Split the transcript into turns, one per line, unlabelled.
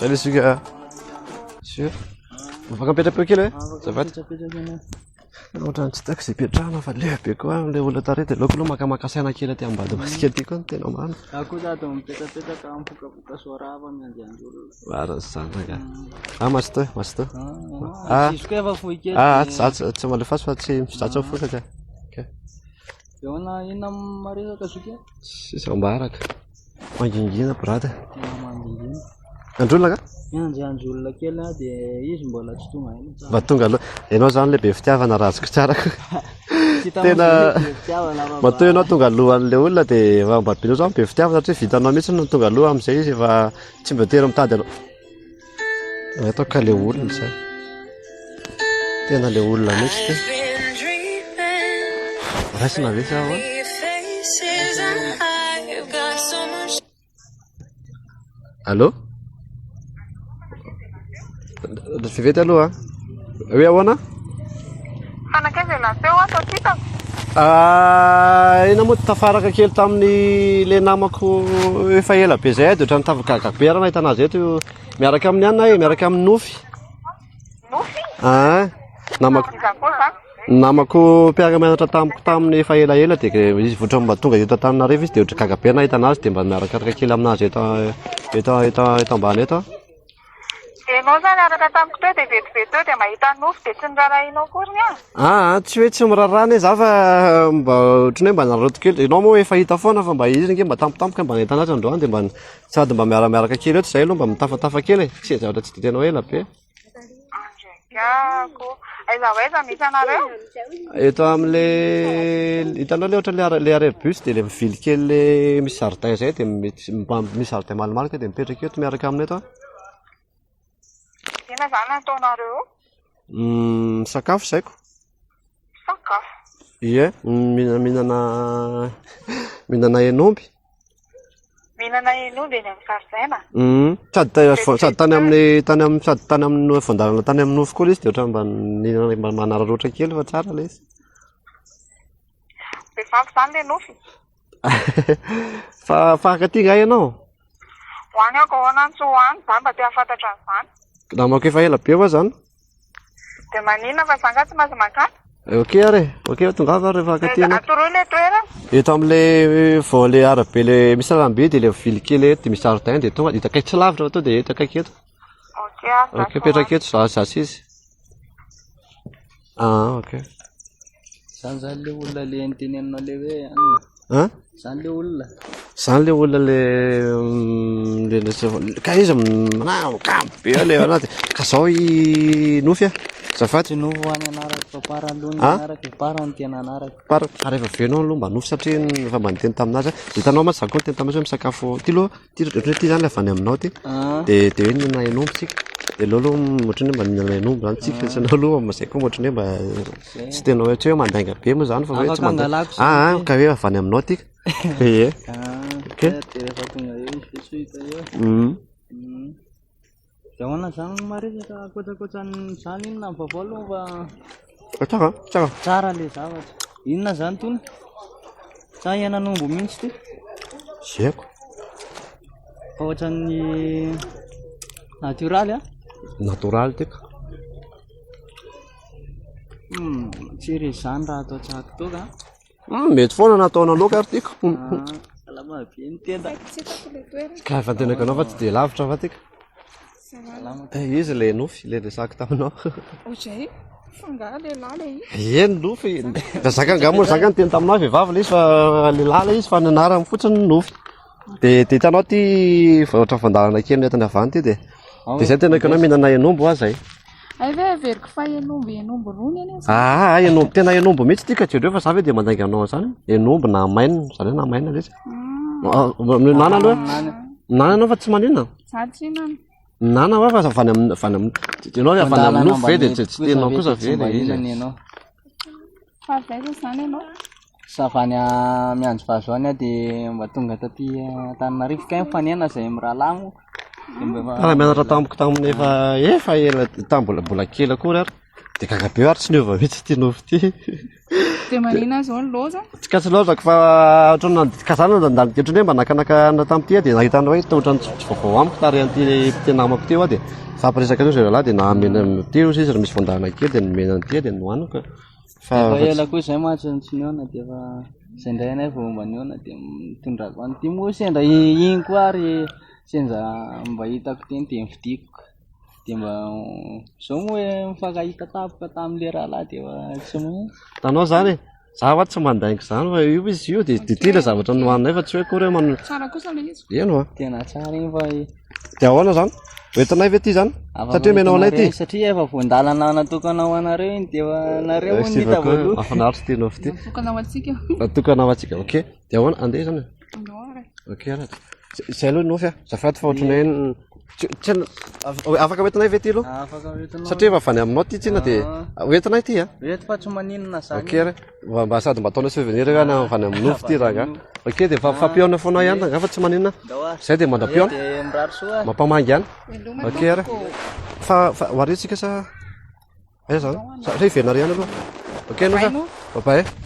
Allez, ce gars. Sûr. On va camper un peu, là. Ça va? Ohatrany tsy taiko izay petrahana fa lehibe koa ilay olona tarehy dia aleoko aloha makamaka saina kely aty ambady masikely ty koa no tena marina.
Ako za to mipetrapetraka mipokapoka soarava miandiandy olona.
Marina izany nga. Masy teo, masy teo.
Sisy koa efa fohy kely.
Tsy malefatsy fa tsy misatsa fotsy.
Eo na inona maresaka zoky?
Sisa ambaraka. Mangingina brada.
Mangingina.
Androlona ka?
Miandiandy olona kely dia izy mbola tsy tonga eny.
Mba tonga aloha. Ianao zany ilay be fitiavana razoko tsara koa. Tena matoa ianao tonga alohan'ilay olona dia mbabenao zao be fitiavana satria vitanao mihitsy no tonga aloha amin'izay izy efa tsy mba tery mitady anao. Atao ka ilay olona izay. Tena ilay olona mihitsy ty. Raisina ve sa ho? Allô? Fivety aloha. Hoe ahoana?
Fanakaiza lateo ato tsitako.
Ina moa tafaraka kely tamin'ny le namako efa ela be zay dia ohatrany tafagaga be raha nahita anazy eto miaraka amin'ny anona miaraka amin'ny nofy.
Nofy?
Namako mpiara-mianatra tamiko tamin'ny efa elaela dia izy voatra mba tonga eto Antananarivo izy dia ohatry gaga be nahita anazy dia mba miaraka kely aminazy eto ambany eto.
Ianao zany araka tamiko teo dia vetivety eo dia mahita nofy dia tsy nirarahinao kory a?
Tsy hoe tsy mirarana izy fa mba ohatrany hoe mba naroto kely. Ianao moa efa hita foana fa mba izy nge mba tampotampoka mba nahita anazy androany dia mba sady mba miaramiaraka kely eto izay aloha mba mitafatafa kely. Tsy zavatra tsy dia tenao ela be.
Andrekako. Aiza ho aiza misy anareo?
Eto amin'le hitanao le ohatra le arrebus dia le vily kely le misy jardin izay dia misy jardin malomaloka dia mipetraka eto miaraka aminay eto.
Inona zany ataonareo?
Sakafo isaiko.
Sakafo?
Ie, mihinana henomby.
Mihinana henomby eny amin'ny zaridaina?
Sady tany amin'ny voandarana tany amin'ny nofo koa izy dia ohatran'ny mba manararoatra kely fa tsara ilay izy.
Vehivavy zany le nofy?
Fa afaky nga ianao?
Hoany ako ahoana tsy hoany zany mba te hahafantatra an'izany.
Namako efa ela be hoa zany.
Dia maninona fa zanga tsy mahazo makany?
Ok are, ok tongava rehefa akaty ianao.
Atoroy le toerana?
Eto amin'ilay vao le arabe le misy rambe dia le vily kely eto dia misy jardin dia tonga dia akaiky tsy lavitra to dia eto akaiky eto. Ok petraka eto zasy izy. Ok.
Zany zany le olona le nitenenina le hoe anona. Zany le olona.
Zany le olona le ka izy manao be le anaty ka zao i nofy zafady.
Tsy nofy hoany anaraka fa parany aloha ny anaraka parany tena anaraka.
Rehefa venao aloha mba nofy satria efa mba niteny taminazy hitanao ma zakao teny taminazy hoe misakafo ty loha ty zany le avy any aminao ty dia hoe mihinana henomby tsika dia aleo aloha ohatrany hoe mba mihinana henomby zany tsika sy anao aloha mazay koa ohatrany hoe mba tsy tena hoe tsy hoe mandainga be moa zany fa hoe tsy mandainga ka hoe avy any aminao tika. Ie.
Rehefa tonga eo izy fesohita eo. Dia ahoana zany maresaka ankoatran'izany inona ny vaovao aloha fa tsara le zavatra. Inona zany tony? Sa henan'omby mihitsy ty?
Zeko.
Fa ohatran'ny natoraly
natoraly tika.
Tsy resy zany raha atao tsahako toka.
Mety foana nataona loka ary tika.
Salama be ny tenda.
Ka efa tenaka anao fa tsy dia lavitra fa tika. Izy le nofy le resaka taminao.
Ozay? Fanga lehilahy le
Eny nofy. Zaka angamoa zaka ny teny taminao vehivavy le izy fa lehilahy le izy fa nanarany fotsiny nofy. Dia hitanao ty ohatra vandarana kely netany avany ty dia izay tenaka anao mihinana henomby ho azy.
Ay ve veriko fa henomby rony eny.
Henomby tena henomby mihitsy tika jereo fa za ve dia mandainga anao zany henomby na maina zany hoe na maina le izy. Nana aloha nana anao fa tsy maninona.
Za tsy hinana.
Nana va fa avany amin'ny ianao avany amin'ny nofy ve dia tsy tenao kosa ve le izy.
Fa zay zany ianao.
Savany miandry vazoany dia mba tonga taty Antananarivo kay mifanena izay mirahalahy moa.
Mianatra tamiko tamin'ny efa ela tambola kely akory ary dia kakabe ary tsy niova mihitsy ity nofo ity.
Dia manina zao ny loza?
Tsy kasy loazako fa ohatrany kazana nandalika ohatrany hoe mba nakanaka tamin'ity dia nahitana hoe ohatrany tsy vaovao amiko tary an'ity mpitenamako ty aho dia fampiresaka an'io zay lahy dia namena ty izy raha misy fondahana kely dia nomena an'ity dia nohaniko
fa ela koa izay mahatsy niona dia fa izay indray anay vao mba niona dia mitondrako an'ity moa sendra iny koa ary sendra mba hitako teny dia mividiko dia mba izao moa hoe mifankahita tapoka tamin'ilay rahalahy dia tsy moa
tanao zany za hoa tsy mandaingo zany fa io izy io dia ity ilay zavatra nohanina fa tsy hoe kory hoe
tsara kosa ilay izy.
eno a
tena tsara iny fa
dia ahoana zany hoentinay ve ty zany satria menao anay ty
satria efa voandalana natokana ho anareo iny dia nareo no hita voaloha
mahafinaritra ty nofo ty
natokana ho antsika
natokana ho antsika ok dia ahoana andeha zany
andao ary
ok ara izay aloha nofy a zafady fa ohatrany hoe afaka hoentinay ve ty aloha
afaka hoentinao
satria efa avany aminao ty tsina dia hoentinay ty a
reto fa tsy maninona zany
ok ra mba sady mba ataonay souvenir na avany amin'ny nofo ty raha ok dia fampiona foana ihany raha tsy maninona zay dia mandra-piona
dia mirary soa
mampamangy ihany ok ra fa ho aritsika sa aiza zany sa hiverina ry ihany aloha ok nofa bye bye